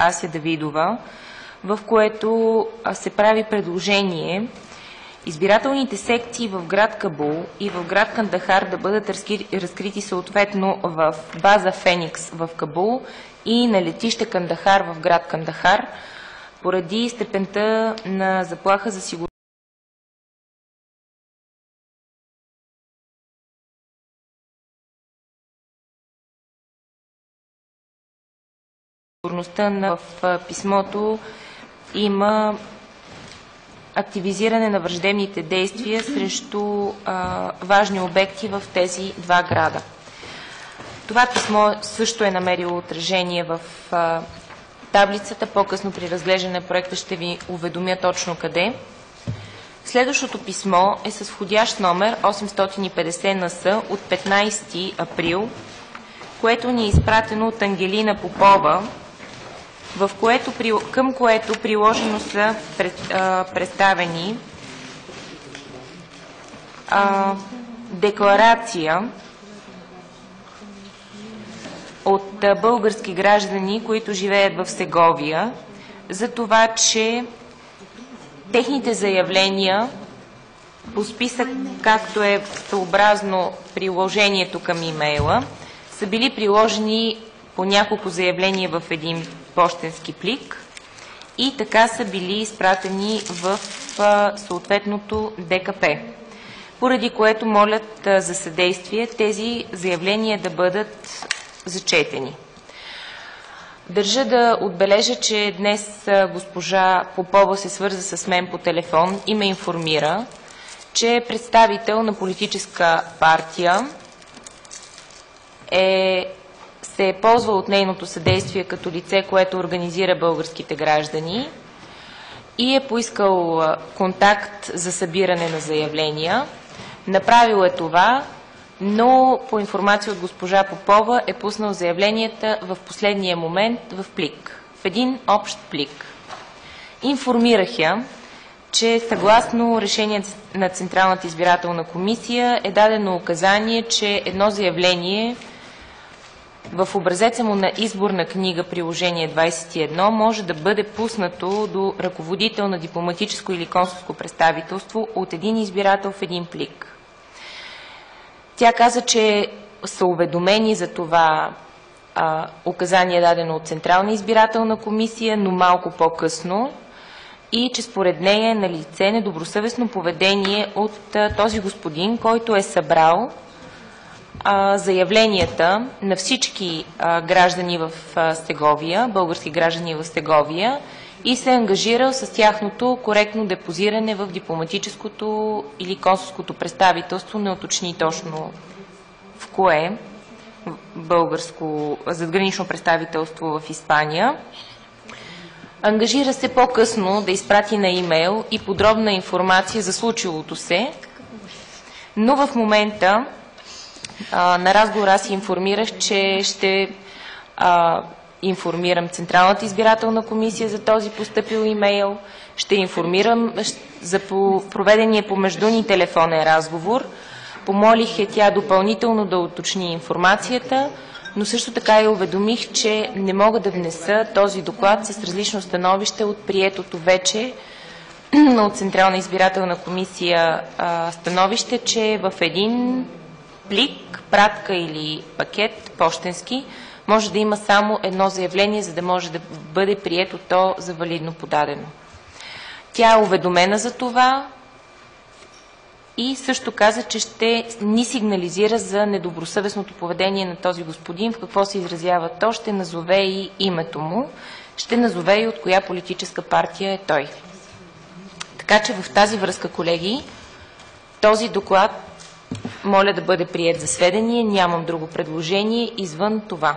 Ася Давидова, в което се прави предложение избирателните секции в град Кабул и в град Кандахар да бъдат разкрити съответно в база Феникс в Кабул и на летище Кандахар в град Кандахар, поради степента на заплаха за сигурността в писмото има активизиране на враждебните действия срещу важни обекти в тези два града. Това писмо също е намерило отражение в таблицата. По-късно при разглеждане на проекта ще ви уведомя точно къде. Следващото писмо е с входящ номер 850 НС от 15 април, което ни е изпратено от Ангелина Попова, към което приложено са представени декларация от български граждани, които живеят в Сеговия, за това, че техните заявления по списък, както е съобразно приложението към имейла, са били приложени по няколко заявления в един пощенски плик и така са били изпратени в съответното ДКП, поради което молят за съдействие тези заявления да бъдат зачетени. Държа да отбележа, че днес госпожа Попова се свърза с мен по телефон и ме информира, че представител на политическа партия се е ползвал от нейното съдействие като лице, което организира българските граждани и е поискал контакт за събиране на заявления. Направил е това, но по информация от госпожа Попова е пуснал заявленията в последния момент в плик, в един общ плик. Информирах я, че съгласно решение на Централната избирателна комисия е дадено указание, че едно заявление в образеца му на изборна книга приложение 21 може да бъде пуснато до ръководител на дипломатическо или консулско представителство от един избирател в един плик. Тя каза, че са уведомени за това указание дадено от Централна избирателна комисия, но малко по-късно, и че според нея е налице недобросъвестно поведение от този господин, който е събрал заявленията на всички граждани в Сеговия, български граждани в Сеговия, и се е ангажирал с тяхното коректно депозиране в дипломатическото или консулското представителство, не уточни точно в кое българско задгранично представителство в Испания. Ангажира се по-късно да изпрати на имейл и подробна информация за случилото се, но в момента на разговор аз информирах, че ще информирам Централната избирателна комисия за този постъпил имейл, ще информирам за проведения помежду ни телефонен разговор. Помолих тя допълнително да уточни информацията, но също така и уведомих, че не мога да внеса този доклад с различно становище от приетото вече от Централна избирателна комисия становище, че в един плик, пратка или пакет пощенски може да има само едно заявление, за да може да бъде прието то за валидно подадено. Тя е уведомена за това и също каза, че ще ни сигнализира за недобросъвестното поведение на този господин, в какво се изразява то, ще назове и името му, ще назове и от коя политическа партия е той. Така че в тази връзка, колеги, този доклад моля да бъде приет за сведение, нямам друго предложение извън това.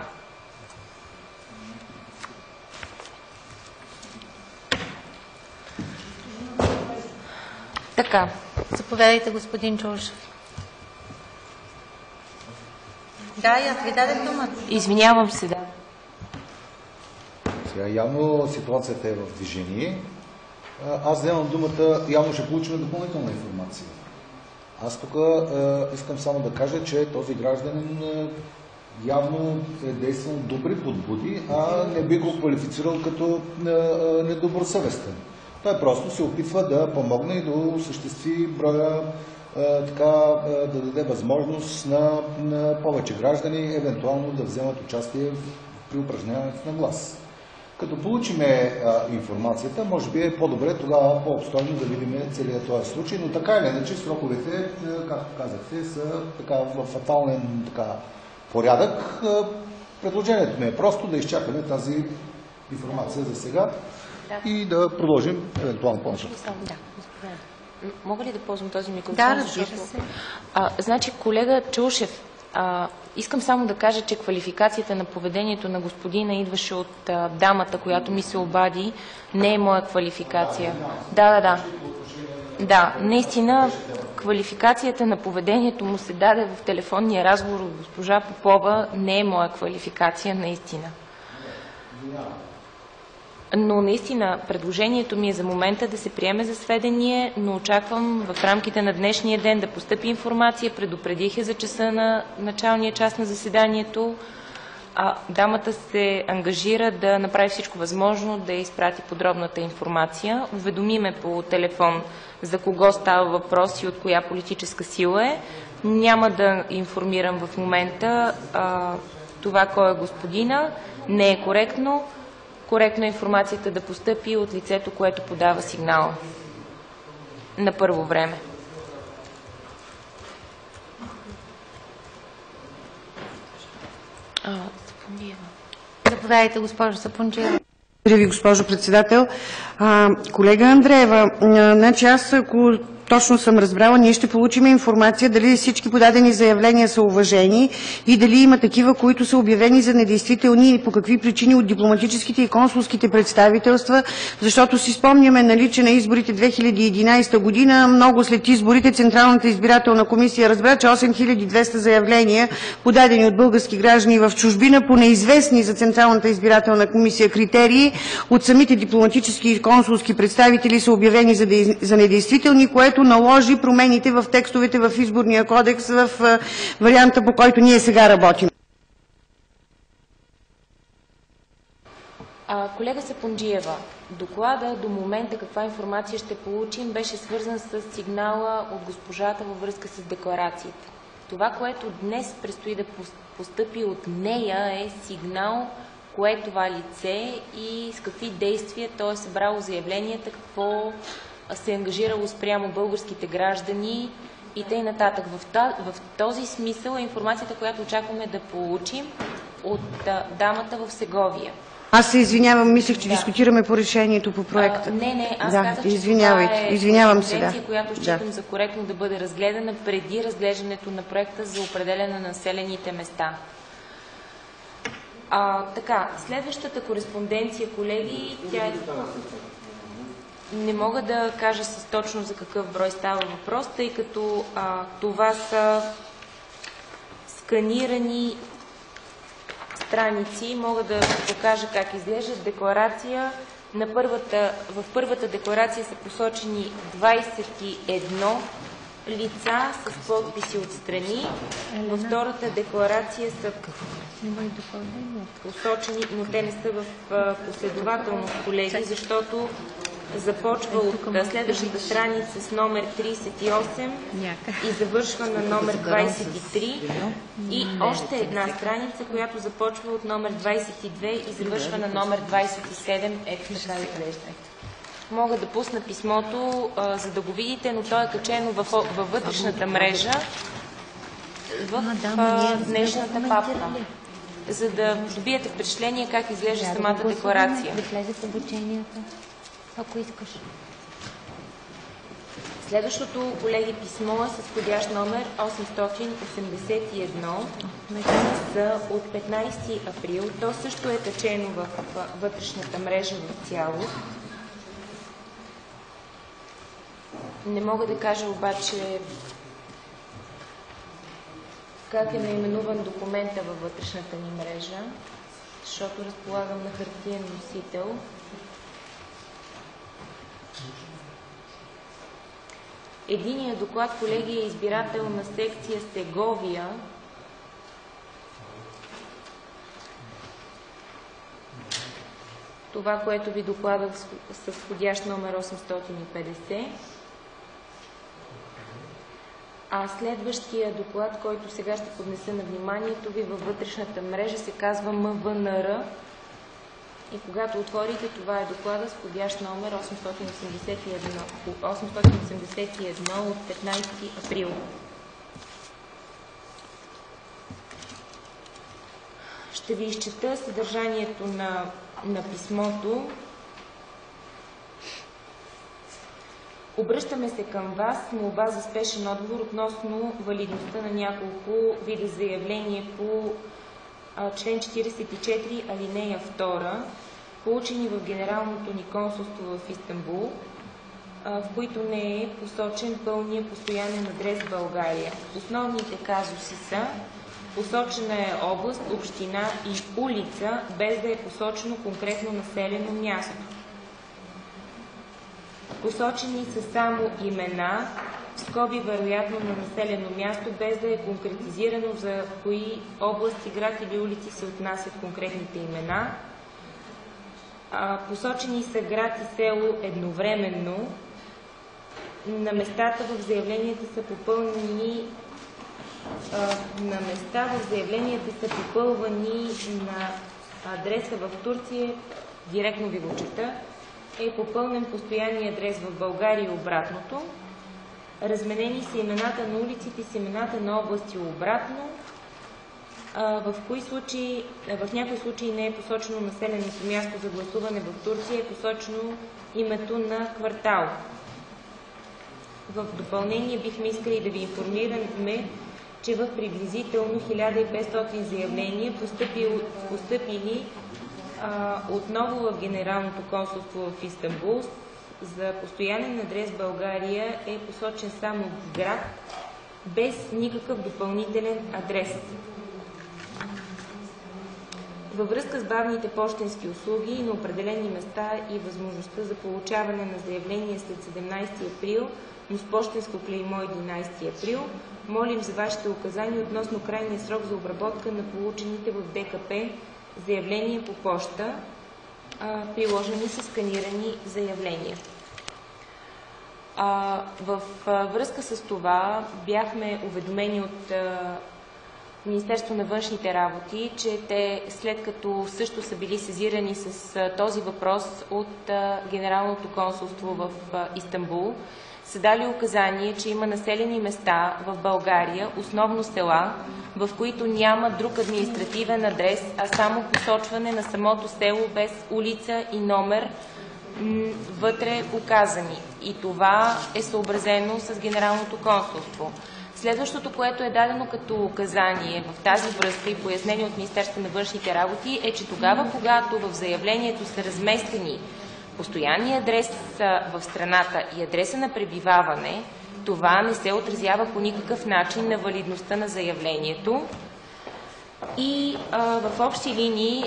Така. Заповядайте, господин Джорджев. Да, аз ви дадем думата. Извинявам се, да. Сега явно ситуацията е в движение. Аз вземам думата, явно ще получим допълнителна информация. Аз тук искам само да кажа, че този гражданин явно е действал добри подбуди, а не би го квалифицирал като недобросъвестен. Той просто се опитва да помогне и да осъществи броя, да даде възможност на повече граждани евентуално да вземат участие при упражняването на глас. Като получиме информацията, може би е по-добре тогава по-обстойно да видим целият този случай, но така или иначе сроковете, както казахте, са в фатален порядък. Предложението ми е просто да изчакаме тази информация за сега и да продължим евентуално по-нататък. Мога ли да ползвам този микрофон? Да, разбира се. Значи, колега Чаушев, искам само да кажа, че квалификацията на поведението на господина идваше от дамата, която ми се обади. Не е моя квалификация. Да, наистина квалификацията на поведението му се даде в телефонния разговор от госпожа Попова. Не е моя квалификация, наистина. Но наистина предложението ми е за момента да се приеме за сведение, но очаквам в рамките на днешния ден да постъпи информация. Предупредих я за часа на началния час на заседанието. Дамата се ангажира да направи всичко възможно да изпрати подробната информация. Уведомиме по телефон за кого става въпрос и от коя политическа сила е. Няма да информирам в момента това кой е господина. Не е коректно. Коректно е информацията да постъпи от лицето, което подава сигнала на първо време. Заповядайте, госпожо Сапунджиева. Благодаря ви, госпожо председател. Колега Андреева, значи аз, ако точно съм разбрала, ние ще получим информация дали всички подадени заявления са уважени и дали има такива, които са обявени за недействителни и по какви причини от дипломатическите и консулските представителства, защото си спомняме, че на изборите 2011 година, много след изборите, Централната избирателна комисия разбра, че 8200 заявления, подадени от български граждани в чужбина по неизвестни за Централната избирателна комисия критерии, от самите дипломатически и консулски представители са обявени за недействителни, което наложи промените в текстовете в Изборния кодекс в варианта, по който ние сега работим. Колега Сапунджиева, доклада до момента каква информация ще получим беше свързан с сигнала от госпожата във връзка с декларациите. Това, което днес предстои да постъпи от нея, е сигнал кое е това лице и с какви действия то е събрало заявленията, какво се е ангажирало спрямо българските граждани и т.н. В този смисъл е информацията, която очакваме да получим от дамата в Сеговия. Аз се извинявам, мислех, че дискутираме по решението по проекта. Аз казах, че извинявам се, тенденция, която считам за коректно да бъде разгледана преди разглеждането на проекта за определяне на населените места. Следващата кореспонденция, колеги, тя е... Не мога да кажа с точно за какъв брой става въпрос, тъй като това са сканирани страници. Мога да покажа как изглеждат. Декларация. В първата декларация са посочени 21 лица с подписи отстрани. Във втората декларация са посочени, но те не са в последователност, колеги, защото започва от следващата страница с номер 38 и завършва на номер 23 и още една страница, която започва от номер 22 и завършва на номер 27. Ето така изглежда. Мога да пусна писмото, за да го видите, но то е качено във вътрешната мрежа в днешната папка, за да добиете впечатление как изглежда самата декларация. Да влезе в обучението, ако искаш. Следващото, колеги, писмо е с входящ номер 881 от 15 април. То също е качено в вътрешната мрежа в цялост. Не мога да кажа обаче как е наименуван документа във вътрешната ни мрежа, защото разполагам на хартиен носител. Единият доклад, колеги, е избирателна секция Сеговия. това, което ви докладах с входящ номер 850. А следващия доклад, който сега ще поднеса на вниманието ви във вътрешната мрежа, се казва МВНР. И когато отворите, това е доклада с входящ номер 881 от 15 април. Ще ви изчета съдържанието на писмото. Обръщаме се към вас с молба за спешен отговор относно валидността на няколко вида заявления по член 44, алинея 2, получени в Генералното ни консулство в Истанбул, в които не е посочен пълния постоянен адрес в България. Основните казуси са: посочена е област, община и улица, без да е посочено конкретно населено място. Посочени са само имена, скоби вероятно на населено място, без да е конкретизирано за кои области, град или улици се отнасят конкретните имена. Посочени са град и село едновременно. На местата в заявленията са попълнени на адреса в Турция, директно ви го чета, е попълнен постоянния адрес в България и обратното. Разменени са имената на улиците с имената на области обратно. В някои случаи не е посочено населеното място за гласуване в Турция, е посочено името на квартал. В допълнение бихме искали да ви информираме, че в приблизително 1500 заявления, постъпили отново в Генералното консулство в Истанбул, за постоянен адрес в България е посочен само град, без никакъв допълнителен адрес. Във връзка с бавните пощенски услуги на определени места и възможността за получаване на заявление след 17 април, но с пощенско клеймо 11 април, молим за вашите указания относно крайния срок за обработка на получените в ДКП заявления по поща, приложени са сканирани заявления. Във връзка с това бяхме уведомени от Министерство на външните работи, че те, след като също са били сезирани с този въпрос от Генералното консулство в Истанбул, са дали указание, че има населени места в България, основно села, в които няма друг административен адрес, а само посочване на самото село без улица и номер вътре указани. И това е съобразено с Генералното консулство. Следващото, което е дадено като указание в тази връзка и пояснение от Министерството на външните работи, е, че тогава, когато в заявлението са разместени постоянния адрес в страната и адреса на пребиваване, това не се отразява по никакъв начин на валидността на заявлението. И в общи линии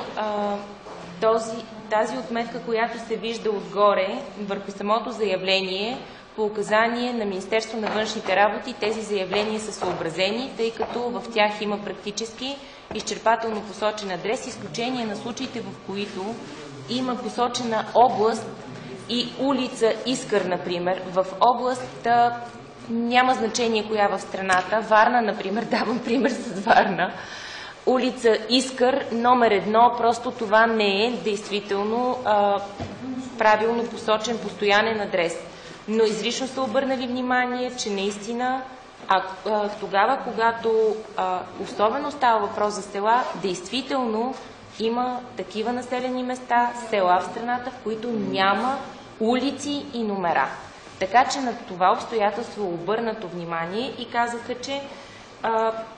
тази отметка, която се вижда отгоре върху самото заявление, по указание на Министерство на външните работи, тези заявления са съобразени, тъй като в тях има практически изчерпателно посочен адрес, изключение на случаите, в които има посочена област и улица Искър, например. В област няма значение коя в страната. Варна, например, давам пример с Варна. Улица Искър, номер 1, просто това не е действително правилно посочен постоянен адрес. Но изрично са обърнали внимание, че наистина тогава, когато особено става въпрос за села, действително има такива населени места, села в страната, в които няма улици и номера. Така че на това обстоятелство е обърнато внимание и казаха, че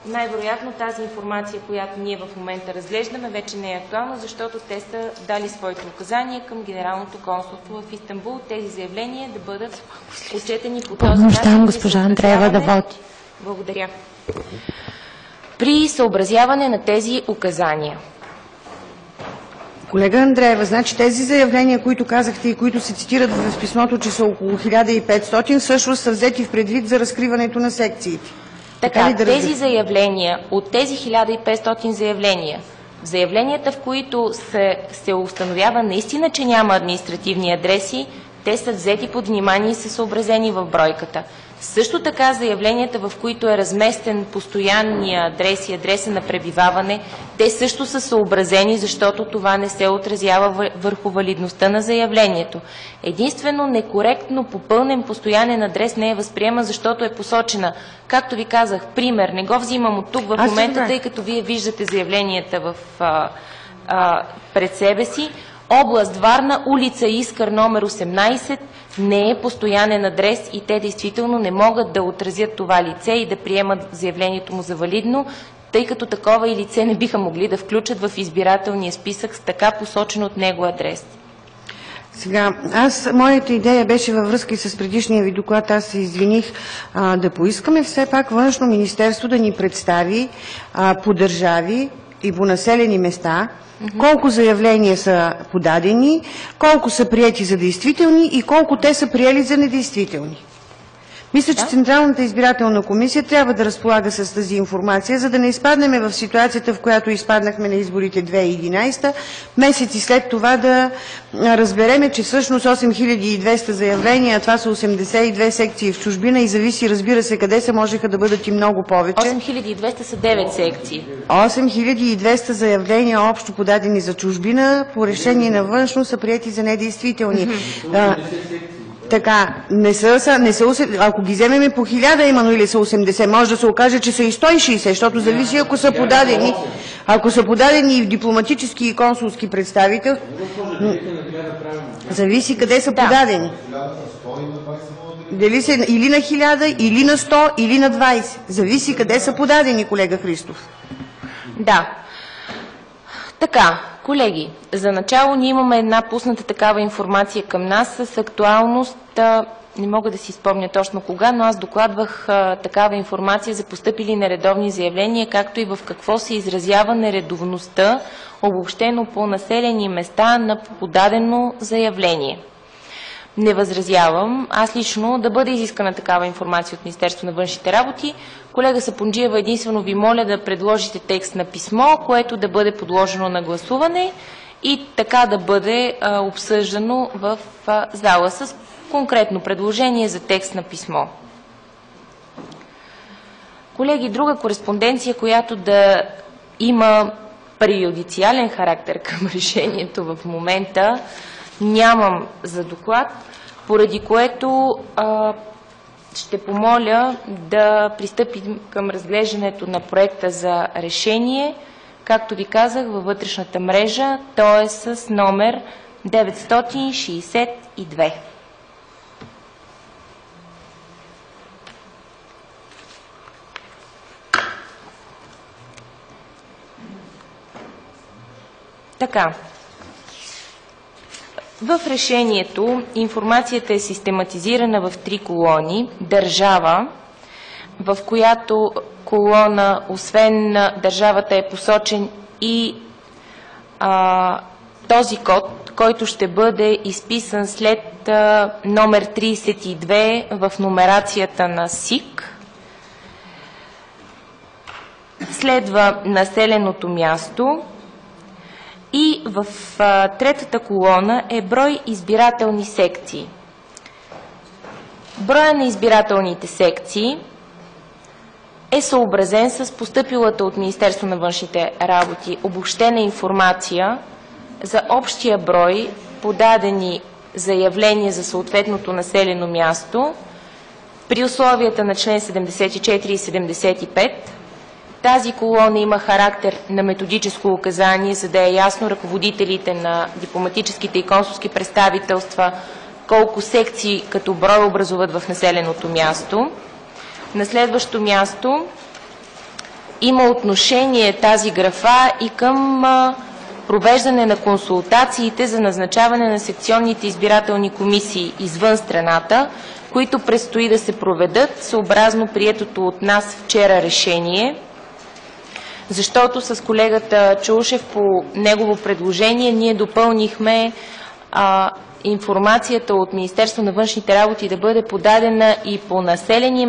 най-вероятно тази информация, която ние в момента разглеждаме, вече не е актуална, защото те са дали своите указания към Генералното консулство в Истанбул. Тези заявления да бъдат отчетени по този начин. Госпожа Андреева да води. Благодаря. При съобразяване на тези указания. Колега Андреева, значи тези заявления, които казахте и които се цитират в писмото, че са около 1500, всъщност са взети в предвид за разкриването на секциите. Така, тези заявления, от тези 1500 заявления, Заявленията, в които се установява наистина, че няма административни адреси, те са взети под внимание и са съобразени в бройката. Също така заявленията, в които е разместен постоянния адрес и адреса на пребиваване, те също са съобразени, защото това не се отразява върху валидността на заявлението. Единствено некоректно попълнен постоянен адрес не е възприема, защото е посочена, както ви казах, пример, не го взимам от тук в момента, тъй като вие виждате заявленията пред себе си. Област Варна, улица Искър, номер 18, не е постоянен адрес и те действително не могат да отразят това лице и да приемат заявлението му за валидно, тъй като такова и лице не биха могли да включат в избирателния списък с така посочен от него адрес. Сега, моята идея беше във връзка и с предишния ви доклад, аз се извиних, да поискаме все пак Външно министерство да ни представи по държави и по населени места колко заявления са подадени, колко са приети за действителни и колко те са приели за недействителни. Мисля, че Централната избирателна комисия трябва да разполага с тази информация, за да не изпаднем в ситуацията, в която изпаднахме на изборите 2011, месеци след това да разбереме, че всъщност 8200 заявления, това са 82 секции в чужбина и зависи, разбира се, къде се можеха да бъдат и много повече. 8200 са 9 секции. 8200 заявления общо подадени за чужбина по решение на Външно са приети за недействителни. Така, ако ги вземеме по 1000 именно или са 80, може да се окаже, че са и 160, защото зависи ако са подадени. Ако са подадени и в дипломатически и консулски представителства, зависи къде са подадени. Дали са или на 1000, или на 100, или на 20. Зависи къде са подадени, колега Христов. Да. Така, колеги, за начало ние имаме една пусната такава информация към нас с актуалност, не мога да си спомня точно кога, но аз докладвах такава информация за постъпили нередовни заявления, както и в какво се изразява нередовността, обобщено по населени места на подадено заявление. Не възразявам, аз лично да бъде изискана такава информация от Министерството на външните работи. Колега Сапунджиева, единствено ви моля да предложите текст на писмо, което да бъде подложено на гласуване и така да бъде обсъждано в зала с конкретно предложение за текст на писмо. Колеги, друга кореспонденция, която да има преюдициален характер към решението в момента, нямам за доклад, поради което ще помоля да пристъпим към разглеждането на проекта за решение, както ви казах, във вътрешната мрежа, то е с номер 962. Така. В решението информацията е систематизирана в 3 колони. Държава, в която колона, освен на държавата, е посочен и този код, който ще бъде изписан след номер 32 в номерацията на СИК. Следва населеното място. И в третата колона е брой избирателни секции. Броя на избирателните секции е съобразен с постъпилата от Министерството на външните работи обобщена информация за общия брой подадени заявления за съответното населено място при условията на член 74 и 75. Тази колона има характер на методическо указание, за да е ясно ръководителите на дипломатическите и консулски представителства колко секции като брой образуват в населеното място. На следващо място има отношение тази графа и към провеждане на консултациите за назначаване на секционните избирателни комисии извън страната, които предстои да се проведат съобразно приетото от нас вчера решение. Защото с колегата Чаушев по негово предложение ние допълнихме информацията от Министерство на външните работи да бъде подадена и по населени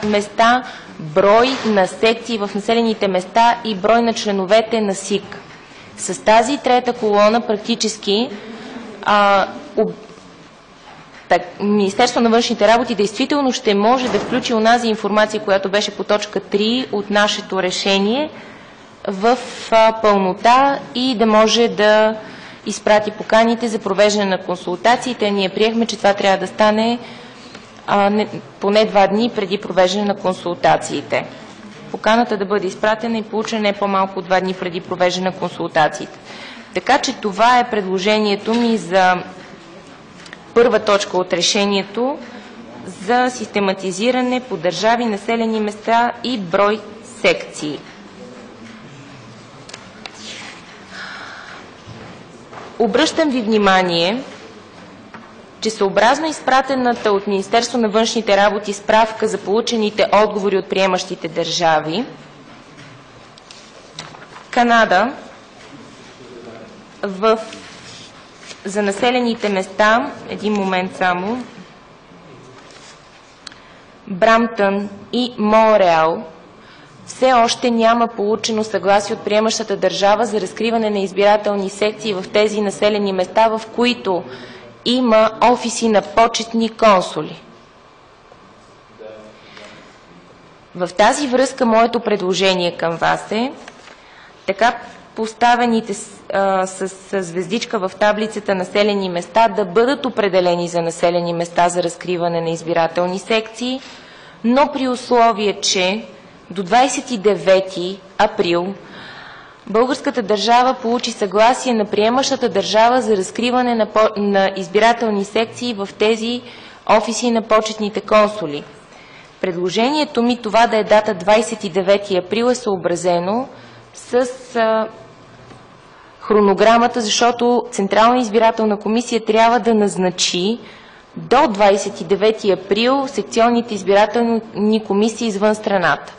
места, брой на секции в населените места и брой на членовете на СИК. С тази трета колона практически Министерство на външните работи действително ще може да включи онази информация, която беше по точка 3 от нашето решение в пълнота и да може да изпрати поканите за провеждане на консултациите. Ние приехме, че това трябва да стане поне 2 дни преди провеждане на консултациите. Поканата да бъде изпратена и получена не по-малко от 2 дни преди провеждане на консултациите. Така че това е предложението ми за първа точка от решението за систематизиране по държави, населени места и брой секции. Обръщам ви внимание, че съобразно изпратената от Министерство на външните работи справка за получените отговори от приемащите държави, Канада за населените места, един момент само, Брамтън и Монреал все още няма получено съгласие от приемащата държава за разкриване на избирателни секции в тези населени места, в които има офиси на почетни консули. В тази връзка моето предложение към вас е така поставените с звездичка в таблицата населени места да бъдат определени за населени места за разкриване на избирателни секции, но при условие, че до 29 април българската държава получи съгласие на приемащата държава за разкриване на избирателни секции в тези офиси на почетните консули. Предложението ми това да е дата 29 април е съобразено с хронограмата, защото Централна избирателна комисия трябва да назначи до 29 април секционните избирателни комисии извън страната.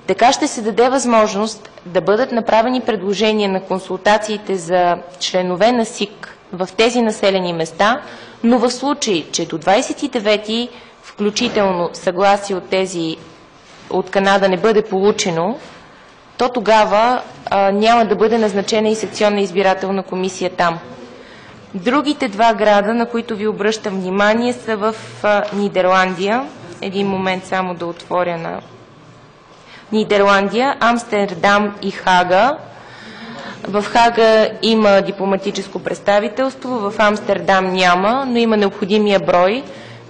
Така ще се даде възможност да бъдат направени предложения на консултациите за членове на СИК в тези населени места, но в случай, че до 29 включително съгласие от Канада не бъде получено, то тогава няма да бъде назначена и секционна избирателна комисия там. Другите 2 града, на които ви обръщам внимание, са в Нидерландия. Един момент само да отворя на Нидерландия, Амстердам и Хага. В Хага има дипломатическо представителство, в Амстердам няма, но има необходимия брой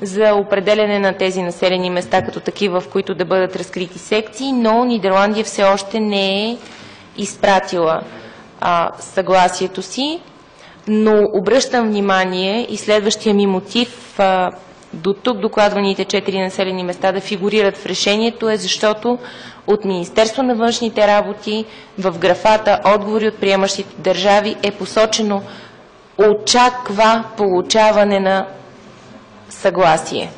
за определяне на тези населени места като такива, в които да бъдат разкрити секции, но Нидерландия все още не е изпратила съгласието си. Но обръщам внимание и следващия ми мотив до тук докладваните 4 населени места да фигурират в решението е защото от Министерство на външните работи в графата отговори от приемащите държави е посочено очаква получаване на съгласие.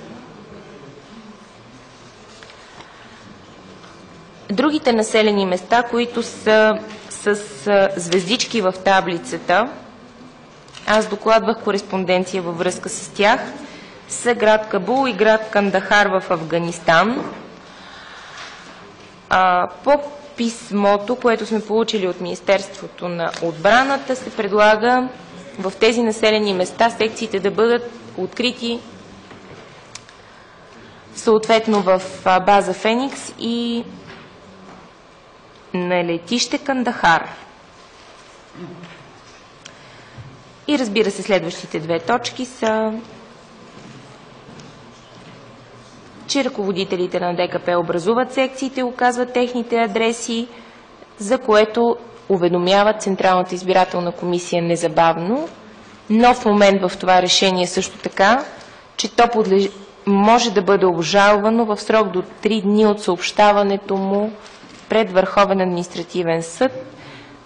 Другите населени места, които са с звездички в таблицата, аз докладвах кореспонденция във връзка с тях, са град Кабул и град Кандахар в Афганистан. По писмото, което сме получили от Министерството на отбраната, се предлага в тези населени места секциите да бъдат открити съответно в база Феникс и на летище Кандахар. И разбира се, следващите 2 точки са, че ръководителите на ДКП образуват секциите, оказват техните адреси, за което уведомяват Централната избирателна комисия незабавно. Нов момент в това решение също така, че то може да бъде обжалвано в срок до 3 дни от съобщаването му пред Върховен административен съд,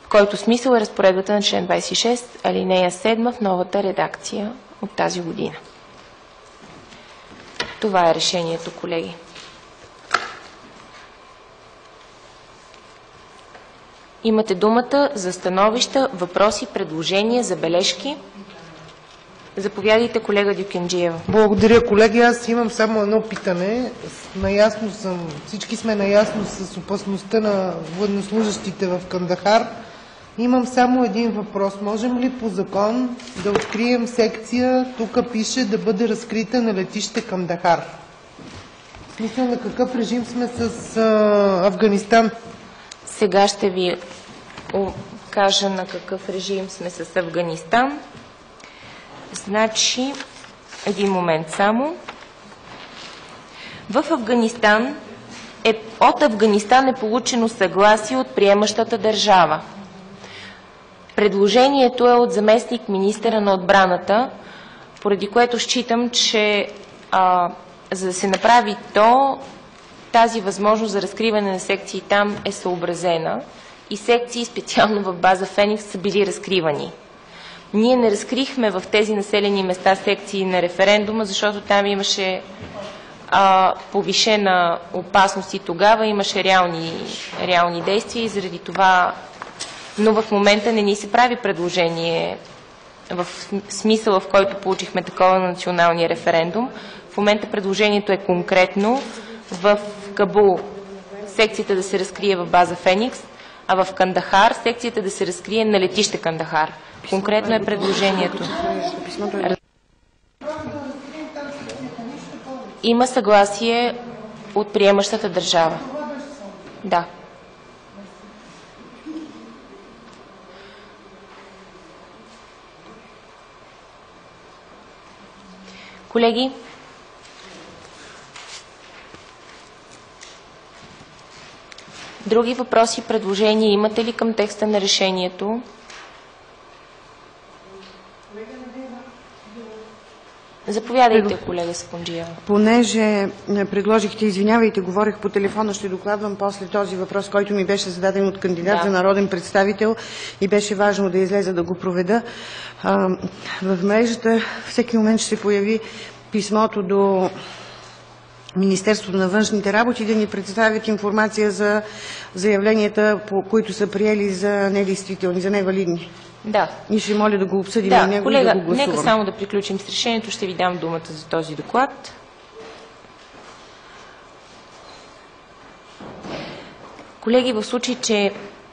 в който смисъл е разпоредбата на член 26, алинея 7 в новата редакция от тази година. Това е решението, колеги. Имате думата за становища, въпроси, предложения, забележки. Заповядайте, колега Дюкенджиева. Благодаря, колеги. Аз имам само едно питане. Всички сме наясно с опасността на военнослужащите в Кандахар. Имам само един въпрос. Можем ли по закон да открием секция, тук пише да бъде разкрита на летище Кандахар? В смисъл на какъв режим сме с Афганистан? Сега ще ви кажа на какъв режим сме с Афганистан. Значи, един момент само. В Афганистан от Афганистан е получено съгласие от приемащата държава. Предложението е от заместник министъра на отбраната, поради което считам, че за да се направи тази възможност за разкриване на секции там е съобразена и секции специално в база Феникс са били разкривани. Ние не разкрихме в тези населени места секции на референдума, защото там имаше повишена опасност и тогава имаше реални действия и заради това, но в момента не ни се прави предложение в смисъла, в който получихме такова на националния референдум. В момента предложението е конкретно в Кабул секцията да се разкрие в база Феникс, а в Кандахар секцията да се разкрие на летище Кандахар. Конкретно е предложението. Има съгласие от приемащата държава. Да. Колеги, други въпроси, предложения имате ли към текста на решението? Заповядайте, колега Сапунджиева. Понеже предложихте, извинявайте, говорех по телефона, ще докладвам после този въпрос, който ми беше зададен от кандидат за народен представител и беше важно да излеза да го проведа. В мрежата всеки момент ще се появи писмото до Министерството на външните работи да ни представят информация за заявленията, по които са приели за недействителни, за невалидни. Да. И ще моля да го обсъдим да, него колега, и да го гласувам. Нека само да приключим с решението. Ще ви дам думата за този доклад. Колеги, в случай, че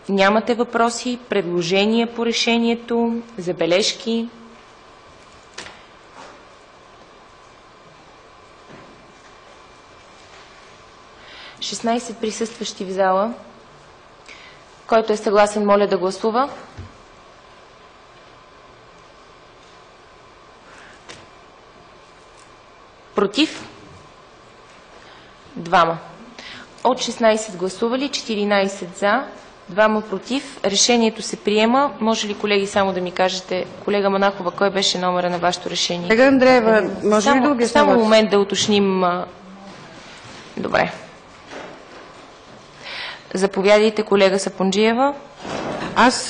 нямате въпроси, предложения по решението, забележки, – 16 присъстващи в зала. Който е съгласен, моля да гласува. Против? 2. От 16 гласували, 14 за, 2 против. Решението се приема. Може ли, колеги, само да ми кажете, колега Монахова, кой беше номера на вашето решение? Колега Андреева, може ли да обясня? Само момент да уточним. Добре. Заповядайте, колега Сапунджиева. Аз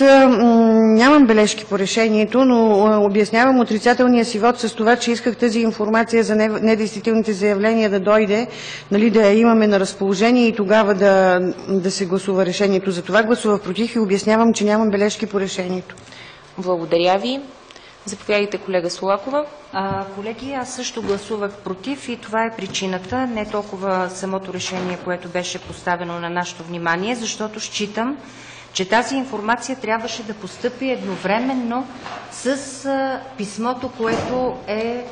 нямам бележки по решението, но обяснявам отрицателния си вод с това, че исках тази информация за недействителните заявления да дойде, нали, да я имаме на разположение и тогава да се гласува решението. За това гласувах против и обяснявам, че нямам бележки по решението. Благодаря ви. Заповядайте, колега Солакова. Колеги, аз също гласувах против и това е причината, не толкова самото решение, което беше поставено на нашето внимание, защото считам, че тази информация трябваше да постъпи едновременно с писмото, което е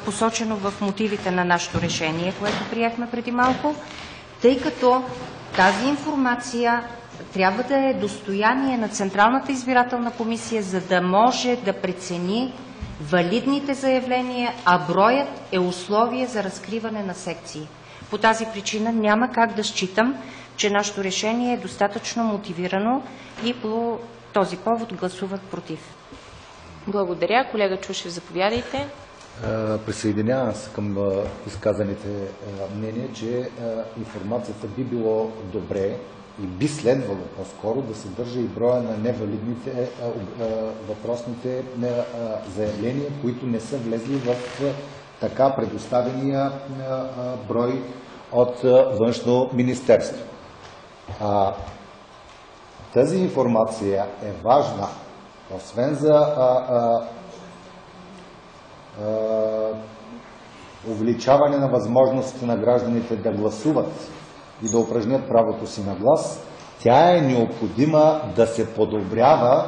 посочено в мотивите на нашето решение, което приехме преди малко, тъй като тази информация трябва да е достояние на Централната избирателна комисия, за да може да прецени валидните заявления, а броят е условие за разкриване на секции. По тази причина няма как да считам, че нашето решение е достатъчно мотивирано и по този повод гласувах против. Благодаря. Колега Чушев, заповядайте. Присъединявам се към изказаните мнения, че информацията би било добре и би следвало по-скоро да съдържа и броя на невалидните въпросните заявления, които не са влезли в така предоставения брой от Външно министерство. Тази информация е важна, освен за увеличаване на възможностите на гражданите да гласуват и да упражнят правото си на глас, тя е необходима да се подобрява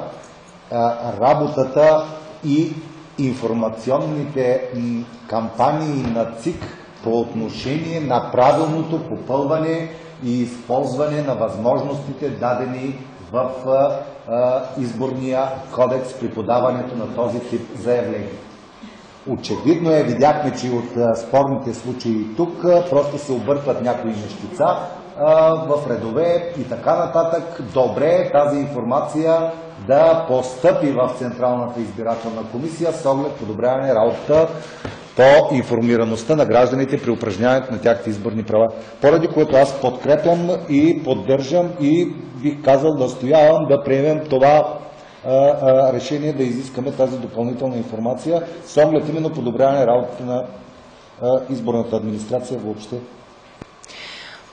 работата и информационните кампании на ЦИК по отношение на правилното попълване и използване на възможностите, дадени в изборния кодекс при подаването на този тип заявление. Очевидно видяхме, че от спорните случаи тук просто се объркват някои нещица в редове и така нататък. Добре е тази информация да постъпи в Централната избирателна комисия с оглед подобряване работата по информираността на гражданите при упражняването на тяхните изборни права. Поради което аз подкрепям и поддържам и бих казал, настоявам да приемем това решение, да изискаме тази допълнителна информация с оглед именно подобряване работата на изборната администрация въобще.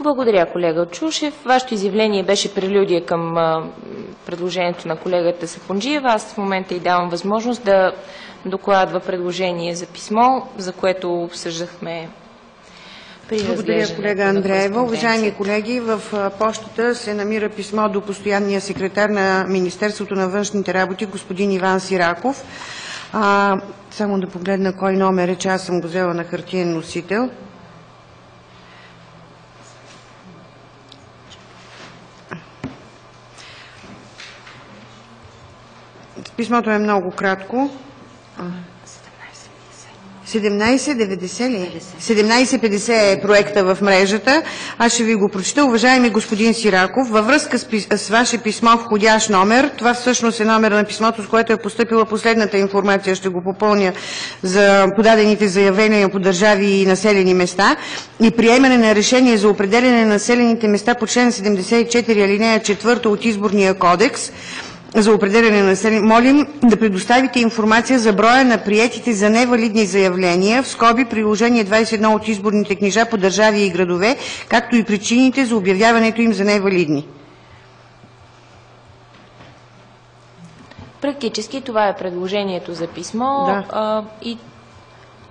Благодаря, колега Чушев. Вашето изявление беше прелюдия към предложението на колегата Сапунджиева. Аз в момента й давам възможност да докладва предложение за писмо, за което обсъждахме при разглеждането. Благодаря, колега Андреева. Уважаеми колеги, в пощата се намира писмо до постоянния секретар на Министерството на външните работи, господин Иван Сираков. Само да погледна кой номер е, че аз съм го взела на хартиен носител. Писмото е много кратко. 1790 ли? 1750 е проекта в мрежата. Аз ще ви го прочета. Уважаеми господин Сираков, във връзка с ваше писмо входящ номер, това всъщност е номер на писмото, с което е поступила последната информация, ще го попълня за подадените заявления по държави и населени места и приемане на решение за определяне на населените места по член 74 алинея 4 от Изборния кодекс, за определяне на население. Молим да предоставите информация за броя на приетите за невалидни заявления, в скоби приложение 21 от изборните книжа по държави и градове, както и причините за обявяването им за невалидни. Практически това е предложението за писмо. Да. И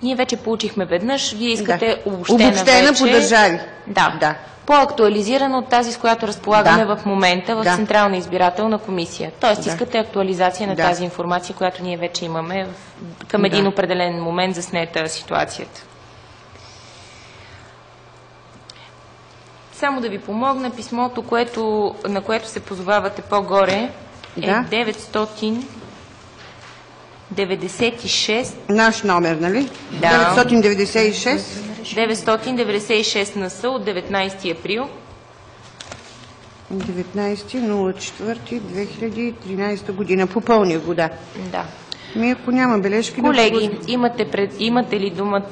ние вече получихме веднъж. Вие искате обобщена по държави. Да. По-актуализирана от тази, с която разполагаме в момента в Централна избирателна комисия. Тоест искате актуализация на тази информация, която ние вече имаме към един определен момент заснета ситуацията. Само да ви помогна, писмото, на което се позовавате по-горе, е 996. Наш номер, нали? Да. 996. 996 НС от 19 април. 19.04.2013 година. Попълних го, да. Да. Ако няма бележки... Колеги,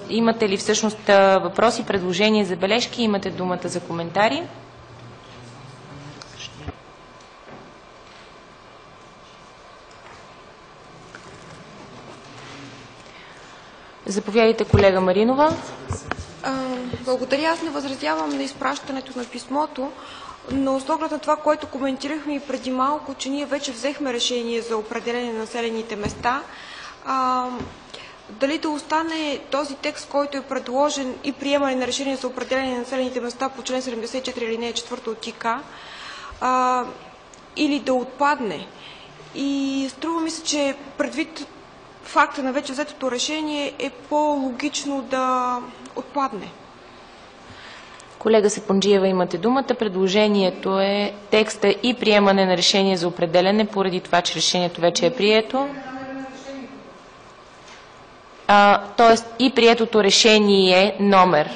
имате ли всъщност въпроси, предложения за бележки? Имате думата за коментари. Заповядайте, колега Маринова. Благодаря. Аз не възразявам на изпращането на писмото, но с оглед на това, което коментирахме и преди малко, че ние вече взехме решение за определение на населените места, дали да остане този текст, който е предложен и приемане на решение за определение на населените места по член 74 алинея 4 от ИК, или да отпадне. И струва ми се, че предвид факта на вече взетото решение е по-логично да отпадне. Колега Сапунджиева, имате думата. Предложението е текста и приемане на решение за определене, поради това, че решението вече е прието. Тоест и приетото решение номер.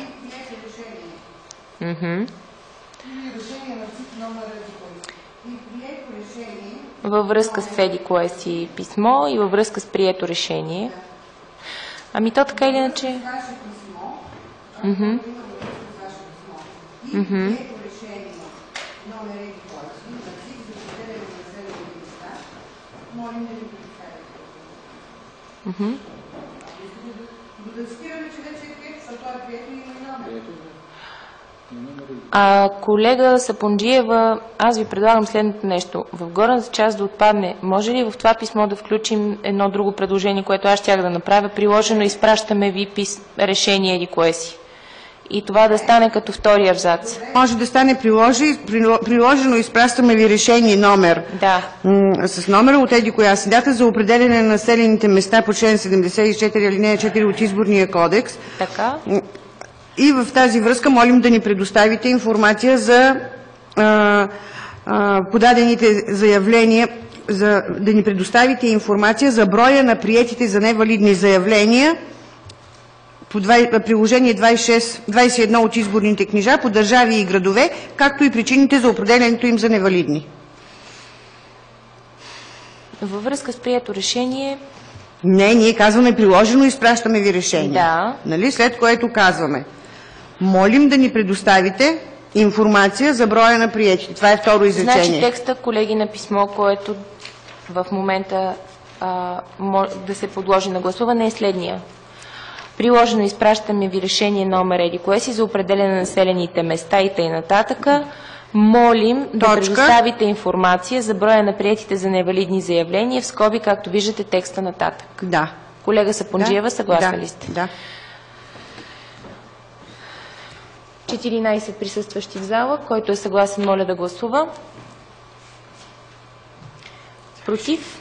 Във връзка с еди кое си писмо и във връзка с прието решение. Ами то така или иначе... Колега Сапунджиева, аз ви предлагам следното нещо. В горната част да отпадне. Може ли в това писмо да включим едно друго предложение, което аз щях да направя? Приложено изпращаме ви решение или кое си. и това да стане като втори абзац. Може да стане приложено, изпращаме ви решение номер. Да. С номера от еди коя си дата за определене на населените места по член 74 алинея 4 от Изборния кодекс. Така. И в тази връзка молим да ни предоставите информация за подадените заявления, да ни предоставите информация за броя на приетите за невалидни заявления по приложение 21 от изборните книжа по държави и градове, както и причините за определенето им за невалидни. Във връзка с прието решение... Не, ние казваме приложено, изпращаме ви решение. Да. Нали? След което казваме, молим да ни предоставите информация за броя на приетите. Това е второ изречение. Значи текста, колеги, на писмо, което в момента да се подложи на гласуване, е следния. Приложено изпращаме ви решение номер еди кое си за определяне на населените места и т.н. Молим да предоставите информация за броя на приетите за невалидни заявления, в скоби, както виждате текста нататък. Да. Колега Сапунджиева, съгласна ли сте? Да. 14 присъстващи в зала. Който е съгласен, моля да гласува. Против?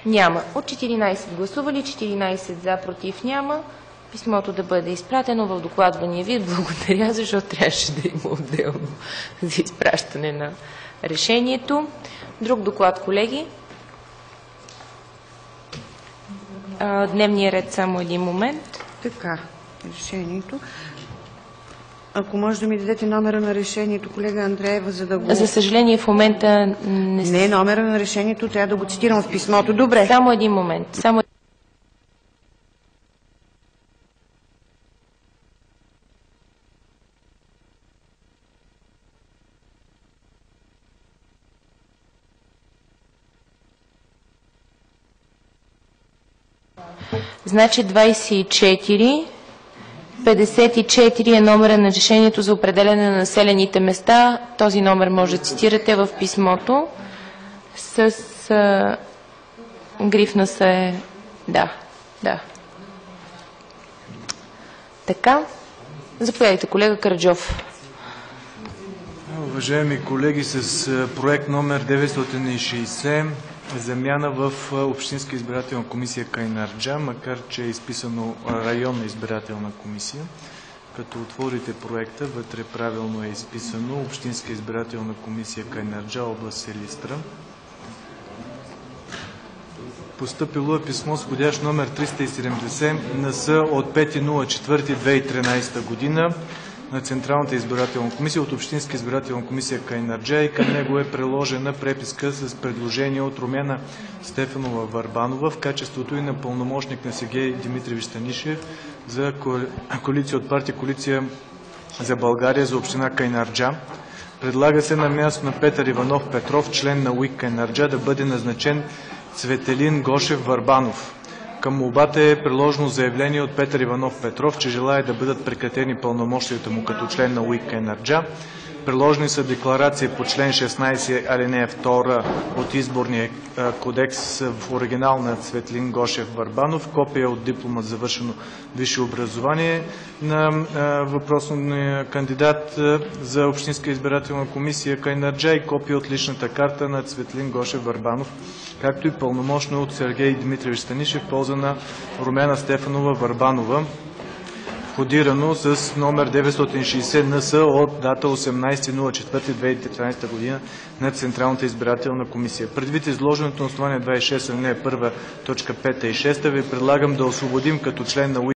Няма. От 14 гласували, 14 за, против няма. Писмото да бъде изпратено в докладвания вид. Благодаря, защото трябваше да има отделно за изпращане на решението. Друг доклад, колеги. Дневния ред, само един момент. Така, решението. Ако може да ми дадете номера на решението, колега Андреева, за да го... За съжаление, в момента не номера на решението, трябва да го цитирам в писмото. Добре. Само един момент. Значи 24, 54 е номера на решението за определяне на населените места. Този номер може да цитирате в писмото. С грифна се... Да. Така. Заповядайте, колега Караджов. Уважаеми колеги, с проект номер 960 замяна в Общинска избирателна комисия Кайнарджа, макар че е изписано районна избирателна комисия. Като отворите проекта, вътре правилно е изписано Общинска избирателна комисия Кайнарджа, област Силистра. Постъпило е писмо с входящ номер 370 НС от 5.04.2013 година на Централната избирателна комисия от Общинска избирателна комисия Кайнарджа и към него е приложена преписка с предложение от Румяна Стефанова Върбанова в качеството и на пълномощник на Сергей Димитриевич Станишев за коалиция от партия Коалиция за България за община Кайнарджа. Предлага се на място на Петър Иванов Петров, член на УИК Кайнарджа, да бъде назначен Цветелин Гошев Върбанов. Към молбата е приложено заявление от Петър Иванов Петров, че желая да бъдат прекратени пълномощията му като член на УИК Кайнарджа. Приложени са декларации по член 16 алинея 2 от Изборния кодекс в оригинал на Цветлин Гошев Върбанов, копия от диплома за завършено висше образование на въпросния кандидат за Общинска избирателна комисия Кайнарджа и копия от личната карта на Цветлин Гошев Върбанов, както и пълномощно от Сергей Димитриевич Станишев в полза на Румяна Стефанова Върбанова, входирано с номер 960 НС от дата 18.04.2013 година на Централната избирателна комисия. Предвид изложеното на основание 26 алинея 1, точка 5 и 6, ви предлагам да освободим като член на